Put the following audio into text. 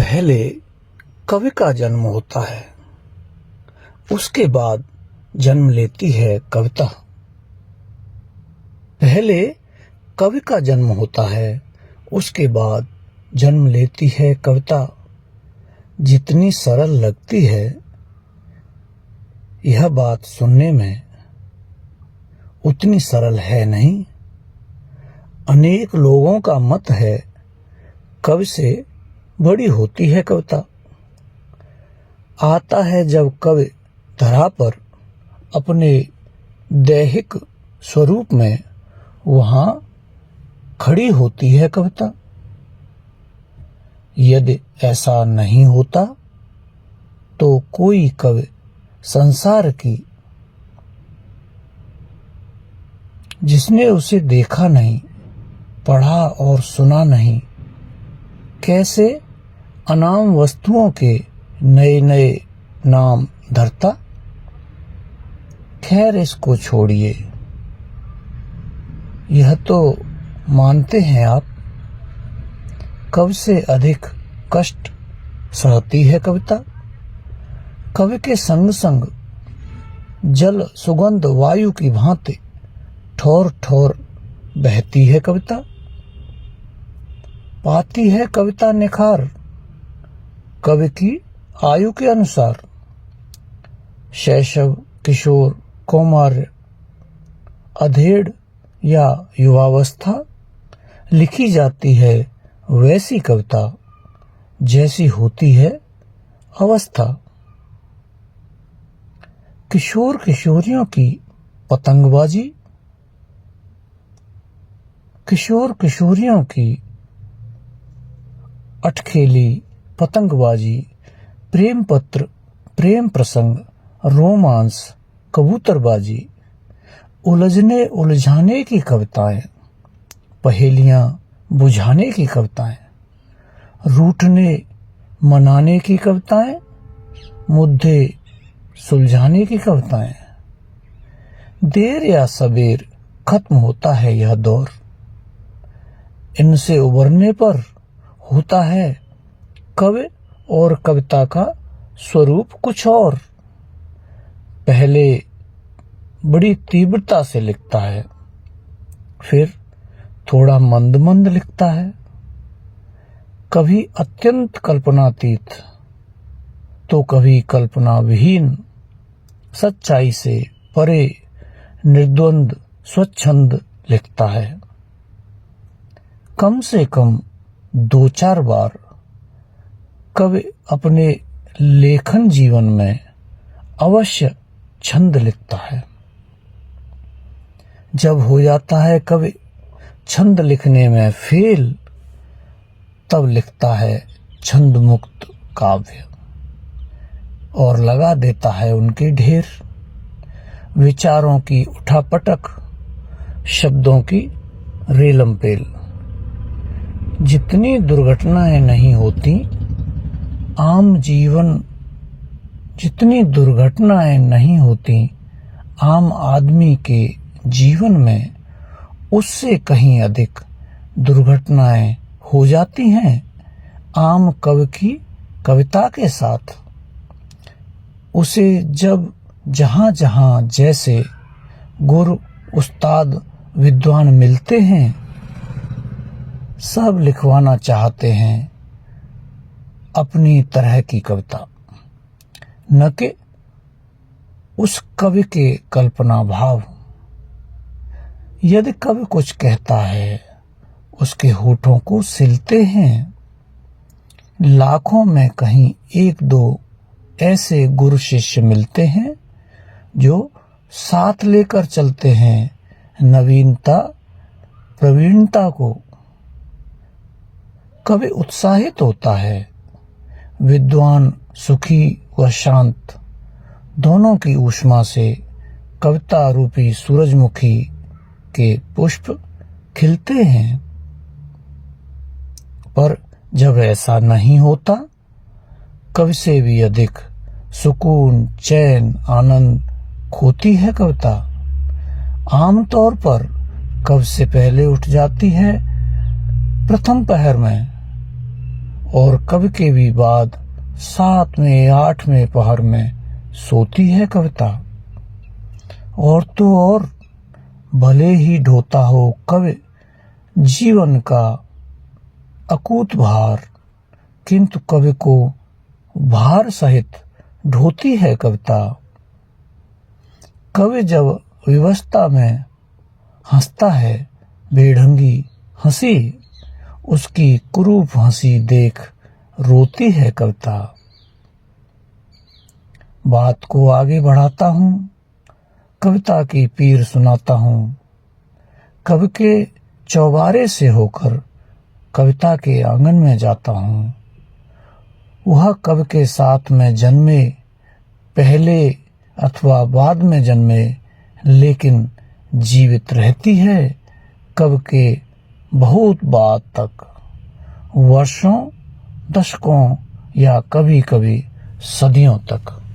पहले कवि का जन्म होता है, उसके बाद जन्म लेती है कविता। पहले कवि का जन्म होता है, उसके बाद जन्म लेती है कविता। जितनी सरल लगती है यह बात सुनने में, उतनी सरल है नहीं। अनेक लोगों का मत है, कवि से बड़ी होती है कविता। आता है जब कवि धरा पर अपने दैहिक स्वरूप में, वहां खड़ी होती है कविता। यदि ऐसा नहीं होता तो कोई कवि संसार की, जिसने उसे देखा नहीं, पढ़ा और सुना नहीं, कैसे अनाम वस्तुओं के नए नए नाम धरता। खैर, इसको छोड़िए। यह तो मानते हैं आप, कवि से अधिक कष्ट सहती है कविता। कवि के संग संग जल सुगंध वायु की भांति ठोर ठोर बहती है कविता। पाती है कविता निखार कवि की आयु के अनुसार। शैशव, किशोर, कौमार्य, अधेड़ या युवावस्था लिखी जाती है वैसी कविता जैसी होती है अवस्था। किशोर किशोरियों की पतंगबाजी, किशोर किशोरियों की अटखेली पतंगबाजी, प्रेम पत्र, प्रेम प्रसंग, रोमांस, कबूतरबाजी, उलझने उलझाने की कविताएं, पहेलियां बुझाने की कविताएं, रूठने मनाने की कविताएं, मुद्दे सुलझाने की कविताएं। देर या सबेर खत्म होता है यह दौर। इनसे उबरने पर होता है कवि और कविता का स्वरूप कुछ और। पहले बड़ी तीव्रता से लिखता है, फिर थोड़ा मंद मंद लिखता है, कभी अत्यंत कल्पनातीत तो कभी कल्पना विहीन, सच्चाई से परे निर्द्वंद स्वच्छंद लिखता है। कम से कम 2-4 बार कवि अपने लेखन जीवन में अवश्य छंद लिखता है। जब हो जाता है कवि छंद लिखने में फेल, तब लिखता है छंद मुक्त काव्य और लगा देता है उनके ढेर। विचारों की उठापटक, शब्दों की रेलमपेल। जितनी दुर्घटनाएं नहीं होती आम जीवन, जितनी दुर्घटनाएं नहीं होती आम आदमी के जीवन में, उससे कहीं अधिक दुर्घटनाएं हो जाती हैं आम कवि की कविता के साथ। उसे जब जहां जहां जैसे गुरु, उस्ताद, विद्वान मिलते हैं, सब लिखवाना चाहते हैं अपनी तरह की कविता, न कि उस कवि के कल्पना भाव। यदि कवि कुछ कहता है, उसके होठों को सिलते हैं। लाखों में कहीं 1-2 ऐसे गुरु शिष्य मिलते हैं जो साथ लेकर चलते हैं नवीनता, प्रवीणता को। कवि उत्साहित होता है। विद्वान सुखी व शांत, दोनों की ऊष्मा से कविता रूपी सूरजमुखी के पुष्प खिलते हैं। पर जब ऐसा नहीं होता, कवि से भी अधिक सुकून, चैन, आनंद खोती है कविता। आमतौर पर कवि से पहले उठ जाती है प्रथम पहर में, और कभी के भी बाद 7वें 8वें पहर में सोती है कविता। और तो और भले ही ढोता हो कवि जीवन का अकूत भार, किंतु कवि को भार सहित ढोती है कविता। कवि जब विवशता में हंसता है बेढंगी हंसी, उसकी कुरूप हंसी देख रोती है कविता। बात को आगे बढ़ाता हूँ, कविता की पीर सुनाता हूँ। कवि के चौबारे से होकर कविता के आंगन में जाता हूँ। वह कवि के साथ में जन्मे, पहले अथवा बाद में जन्मे, लेकिन जीवित रहती है कवि के बहुत बाद तक, वर्षों, दशकों या कभी कभी सदियों तक।